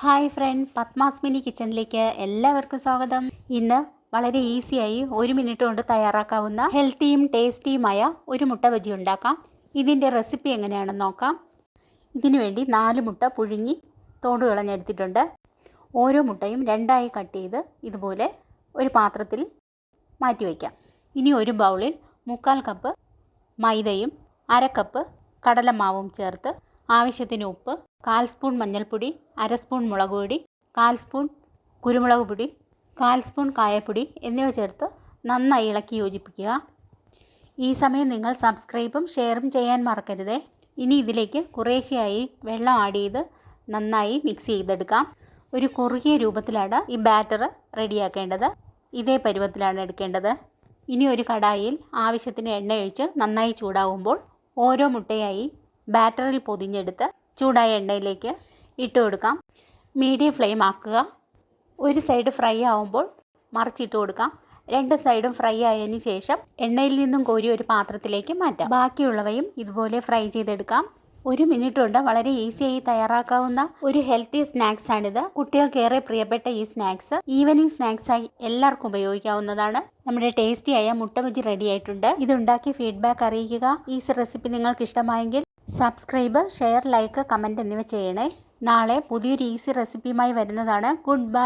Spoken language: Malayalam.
ഹായ് ഫ്രണ്ട്സ്, പത്മാസ് മിനി കിച്ചണിലേക്ക് എല്ലാവർക്കും സ്വാഗതം. ഇന്ന് വളരെ ഈസിയായി 1 മിനിറ്റ് കൊണ്ട് തയ്യാറാക്കാവുന്ന ഹെൽത്തിയും ടേസ്റ്റിയുമായ ഒരു മുട്ട ബജി ഉണ്ടാക്കാം. ഇതിൻ്റെ റെസിപ്പി എങ്ങനെയാണെന്ന് നോക്കാം. ഇതിനുവേണ്ടി 4 മുട്ട പുഴുങ്ങി തോട് കളഞ്ഞെടുത്തിട്ടുണ്ട്. ഓരോ മുട്ടയും രണ്ടായി കട്ട് ചെയ്ത് ഇതുപോലെ ഒരു പാത്രത്തിൽ മാറ്റി വയ്ക്കാം. ഇനി ഒരു ബൗളിൽ 1/4 കപ്പ് മൈദയും 1/2 കപ്പ് കടലമാവും ചേർത്ത് ആവശ്യത്തിന് ഉപ്പ്, 1/4 സ്പൂൺ മഞ്ഞൾപ്പൊടി, 1/2 സ്പൂൺ മുളക് പൊടി, 1/4 സ്പൂൺ കുരുമുളക് പൊടി, 1/4 സ്പൂൺ കായപ്പൊടി എന്നിവ ചേർത്ത് നന്നായി ഇളക്കി യോജിപ്പിക്കുക. ഈ സമയം നിങ്ങൾ സബ്സ്ക്രൈബും ഷെയറും ചെയ്യാൻ മറക്കരുതേ. ഇനി ഇതിലേക്ക് കുറേശ്ശെയായി വെള്ളം ആഡ് ചെയ്ത് നന്നായി മിക്സ് ചെയ്തെടുക്കാം. ഒരു കുറുകിയ രൂപത്തിലാണ് ഈ ബാറ്റർ റെഡിയാക്കേണ്ടത്. ഇതേ പരുവത്തിലാണ് എടുക്കേണ്ടത്. ഇനി ഒരു കടായിൽ ആവശ്യത്തിന് എണ്ണ ഒഴിച്ച് നന്നായി ചൂടാവുമ്പോൾ ഓരോ മുട്ടയായി ബാറ്ററിൽ പൊതിഞ്ഞെടുത്ത് ചൂടായ എണ്ണയിലേക്ക് ഇട്ട് കൊടുക്കാം. മീഡിയം ഫ്ലെയിം ആക്കുക. ഒരു സൈഡ് ഫ്രൈ ആവുമ്പോൾ മറിച്ചിട്ട് കൊടുക്കാം. 2 സൈഡും ഫ്രൈ ആയതിനു ശേഷം എണ്ണയിൽ നിന്നും കോരി ഒരു പാത്രത്തിലേക്ക് മാറ്റാം. ബാക്കിയുള്ളവയും ഇതുപോലെ ഫ്രൈ ചെയ്തെടുക്കാം. 1 മിനിറ്റ് കൊണ്ട് വളരെ ഈസിയായി തയ്യാറാക്കാവുന്ന ഒരു ഹെൽത്തി സ്നാക്സ് ആണിത്. കുട്ടികൾക്ക് ഏറെ പ്രിയപ്പെട്ട ഈ സ്നാക്സ് ഈവനിങ് സ്നാക്സായി എല്ലാവർക്കും ഉപയോഗിക്കാവുന്നതാണ്. നമ്മുടെ ടേസ്റ്റിയായ മുട്ട ബജി റെഡി ആയിട്ടുണ്ട്. ഇതുണ്ടാക്കി ഫീഡ്ബാക്ക് അറിയിക്കുക. ഈ റെസിപ്പി നിങ്ങൾക്ക് ഇഷ്ടമായെങ്കിൽ സബ്സ്ക്രൈബ്, ഷെയർ, ലൈക്ക്, കമൻറ്റ് എന്നിവ ചെയ്യണേ. നാളെ പുതിയൊരു ഈസി റെസിപ്പിയുമായി വരുന്നതാണ്. Good bye.